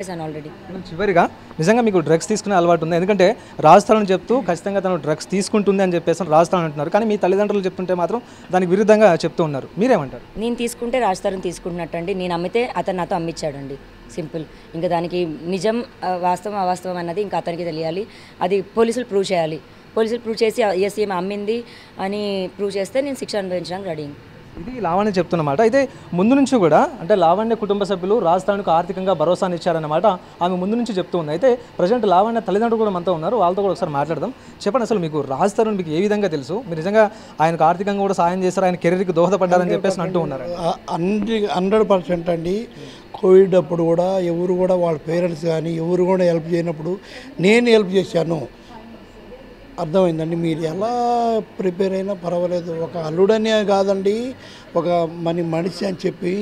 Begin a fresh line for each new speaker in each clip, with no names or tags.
చేశాను ఆల్రెడీ.
చివరిగా నిజంగా మీకు డ్రగ్స్ తీసుకునే అలవాటు ఉంది. ఎందుకంటే రాజస్థాన్ చెప్తూ ఖచ్చితంగా తను డ్రగ్స్ తీసుకుంటుంది అని చెప్పేసి రాజస్థాన్ అంటున్నారు. కానీ మీ తల్లిదండ్రులు చెప్తుంటే మాత్రం దానికి విరుద్ధంగా చెప్తూ ఉన్నారు. మీరేమంటారు?
నేను తీసుకుంటే రాజస్థాన్ తీసుకుంటున్నట్టండి. నేను అమ్మితే అతను నాతో అమ్మిచ్చాడండి. సింపుల్. ఇంకా దానికి నిజం వాస్తవం అవాస్తవం అన్నది ఇంకా అతనికి తెలియాలి. అది పోలీసులు ప్రూవ్ చేయాలి. పోలీసులు ప్రూవ్ చేసి ఎస్ ఈమె అమ్మింది అని ప్రూవ్ చేస్తే నేను శిక్ష అనుభవించడానికి రెడీ.
ఇది లావణ్య చెప్తున్నమాట. అయితే ముందు నుంచి కూడా అంటే లావణ్య కుటుంబ సభ్యులు రాజస్థాన్కు ఆర్థికంగా భరోసాని ఇచ్చారన్నమాట ఆమె ముందు నుంచి చెప్తూ ఉంది. అయితే ప్రజెంట్ లావణ్య తల్లిదండ్రులు కూడా మనతో ఉన్నారు. వాళ్ళతో కూడా ఒకసారి మాట్లాడదాం. చెప్పండి, అసలు మీకు రాజస్థాన్ మీకు ఏ విధంగా తెలుసు? మీరు నిజంగా ఆయనకు ఆర్థికంగా కూడా సాయం చేశారు, ఆయన కెరీర్కి దోహదపడ్డారని చెప్పేసి అంటూ ఉన్నారు.
100% అండి. కోవిడ్ అప్పుడు కూడా ఎవరు కూడా వాళ్ళ పేరెంట్స్ కానీ ఎవరు కూడా హెల్ప్ చేయనప్పుడు నేను హెల్ప్ చేశాను. అర్థమైందండి. మీరు ఎలా ప్రిపేర్ అయినా పర్వాలేదు. ఒక అల్లుడనే కాదండి, ఒక మనిషి అని చెప్పి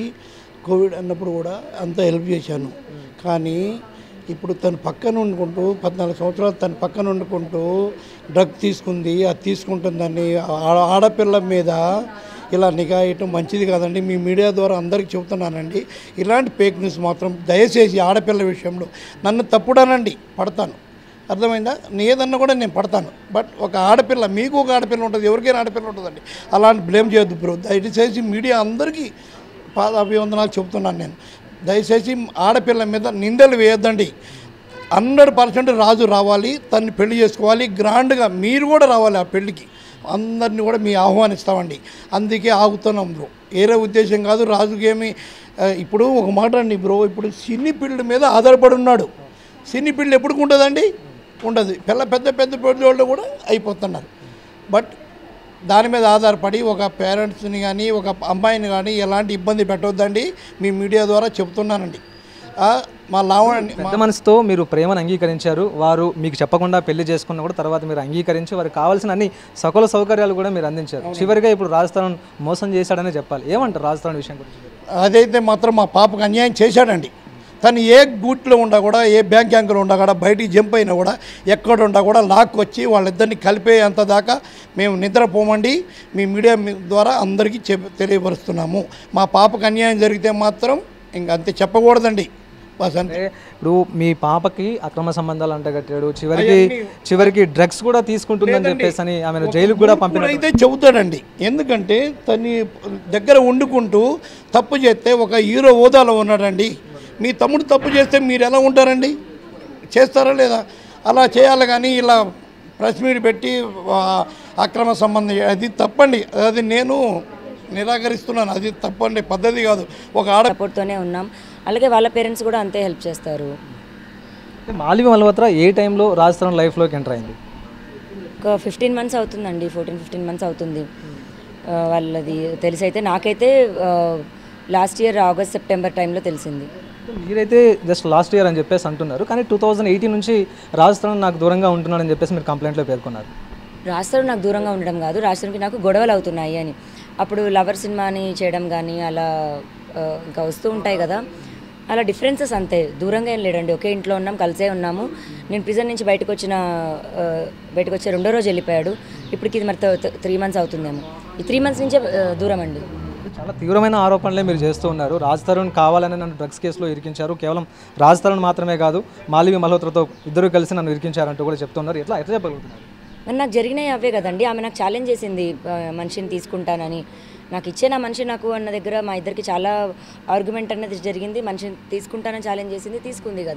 కోవిడ్ అన్నప్పుడు కూడా అంత హెల్ప్ చేశాను. కానీ ఇప్పుడు తను పక్కన వండుకుంటూ 14 సంవత్సరాలు తన పక్కన వండుకుంటూ డ్రగ్ తీసుకుంది, అది తీసుకుంటుందని ఆడపిల్ల మీద ఇలా నిఘా వేయటం మంచిది కాదండి. మీ మీడియా ద్వారా అందరికీ చెబుతున్నానండి, ఇలాంటి ఫేక్ న్యూస్ మాత్రం దయచేసి ఆడపిల్ల విషయంలో నన్ను తప్పుడానండి, పడతాను. అర్థమైందా? ఏదన్నా కూడా నేను పడతాను. బట్ ఒక ఆడపిల్ల, మీకు ఒక ఆడపిల్ల ఉంటుంది, ఎవరికైనా ఆడపిల్ల ఉంటుందండి. అలాంటి బ్లేమ్ చేయొద్దు బ్రో. దయచేసి మీడియా అందరికీ పాదాభివందనాలు చెబుతున్నాను నేను. దయచేసి ఆడపిల్ల మీద నిందలు వేయొద్దండి. 100% రాజు రావాలి, తన్ని పెళ్లి చేసుకోవాలి, గ్రాండ్గా మీరు కూడా రావాలి ఆ పెళ్ళికి. అందరినీ కూడా మీ ఆహ్వానిస్తామండి. అందుకే ఆగుతున్నాం బ్రో, వేరే ఉద్దేశం కాదు. రాజుకేమి ఇప్పుడు ఒక మాట అండి బ్రో, ఇప్పుడు సినీ ఫీల్డ్ మీద ఆధారపడి ఉన్నాడు. సినీ ఫీల్డ్ ఎప్పుడు ఉంటుందండి? ఉండదు. పెద్ద వాళ్ళు కూడా అయిపోతున్నారు. బట్ దాని మీద ఆధారపడి ఒక పేరెంట్స్ని కానీ ఒక అమ్మాయిని కానీ ఎలాంటి ఇబ్బంది పెట్టవద్దండి. మీ మీడియా ద్వారా చెప్తున్నానండి. మా లావణ్య
పెద్ద మనసుతో మీరు ప్రేమను అంగీకరించారు. వారు మీకు చెప్పకుండా పెళ్లి చేసుకున్న కూడా తర్వాత మీరు అంగీకరించి వారికి కావాల్సిన అన్ని సకల సౌకర్యాలు కూడా మీరు అందించారు. చివరిగా ఇప్పుడు రాజస్థాన్ మోసం చేశాడనే చెప్పాలి. ఏమంటారు రాజస్థాన్ విషయం గురించి?
అదైతే మాత్రం మా పాపకు అన్యాయం చేశాడండి. తను ఏ గూట్లో ఉండా కూడా, ఏ బ్యాంక్ బ్యాంకులో ఉండా కూడా, బయటికి జంప్ అయినా కూడా, ఎక్కడ ఉండా కూడా లాక్కొచ్చి వాళ్ళిద్దరిని కలిపేంత దాకా మేము నిద్రపోమండి. మీ మీడియా ద్వారా అందరికీ తెలియపరుస్తున్నాము. మా పాపకు అన్యాయం జరిగితే మాత్రం ఇంక అంతే, చెప్పకూడదండి. బస్ అంటే
ఇప్పుడు మీ పాపకి అక్రమ సంబంధాలు అంటగట్టాడు, చివరికి డ్రగ్స్ కూడా తీసుకుంటుందని చెప్పేసి అని ఆమెను జైలుకు కూడా పంపిన
అయితే చెబుతాడండి. ఎందుకంటే తన దగ్గర వండుకుంటూ తప్పు చేస్తే ఒక హీరో హోదాలో ఉన్నాడండి. మీ తమ్ముడు తప్పు చేస్తే మీరు ఎలా ఉంటారండి? చేస్తారా లేదా? అలా చేయాలి. కానీ ఇలా ప్రెస్ మీట్ పెట్టి అక్రమ సంబంధం అది తప్పండి. అది నేను నిరాకరిస్తున్నాను. అది తప్పండి, పద్ధతి కాదు. ఒక
సపోర్ట్తోనే ఉన్నాం. అలాగే వాళ్ళ పేరెంట్స్ కూడా అంతే హెల్ప్ చేస్తారు.
మాలివి మల్హోత్రా ఏ టైంలో రాజస్థాన్ లైఫ్లోకి ఎంటర్ అయింది?
ఒక 15 months అవుతుందండి, 14-15 months అవుతుంది. వాళ్ళది తెలిసి అయితే నాకైతే లాస్ట్ ఇయర్ ఆగస్ట్ సెప్టెంబర్ టైంలో తెలిసింది.
మీరైతే జస్ట్ లాస్ట్ ఇయర్ అని చెప్పేసి అంటున్నారు, కానీ 2018 నుంచి రాజస్థాన్ నాకు దూరంగా ఉంటున్నాడని చెప్పేసి మీరు కంప్లైంట్లో పేర్కొన్నారు.
రాజస్థాన్ నాకు దూరంగా ఉండడం కాదు, రాజస్థాన్కి నాకు గొడవలు అవుతున్నాయి అని. అప్పుడు లవర్ సినిమాని చేయడం కానీ అలా ఇంకా వస్తూ ఉంటాయి కదా, అలా డిఫరెన్సెస్ అంతే. దూరంగా ఏం లేడండి, ఒకే ఇంట్లో ఉన్నాం, కలిసే ఉన్నాము. నేను ప్రిజన్ నుంచి బయటకు వచ్చే రెండో రోజు వెళ్ళిపోయాడు. ఇప్పటికి ఇది మరి 3 months అవుతుందేమో. ఈ 3 months నుంచే దూరం అండి.
చాలా తీవ్రమైన ఆరోపణలే మీరు చేస్తూ ఉన్నారు. రాజస్థాన్ కావాలని నన్ను డ్రగ్స్ కేసులో ఇరికించారు, కేవలం రాజస్థాన్ మాత్రమే కాదు మాలివి మల్హోత్రాతో ఇద్దరు కలిసి నన్ను ఇరికించారంటూ కూడా చెప్తున్నారు. ఎట్లా చెప్పగలుగుతున్నారు?
మరి నాకు జరిగినాయి అవే కదండి. ఆమె నాకు ఛాలెంజ్ చేసింది, మనిషిని తీసుకుంటానని. నాకు ఇచ్చే నా మనిషి నాకు అన్న దగ్గర మా ఇద్దరికి చాలా ఆర్గ్యుమెంట్ అనేది జరిగింది. మనిషిని తీసుకుంటానని ఛాలెంజ్ చేసింది, తీసుకుంది కదా.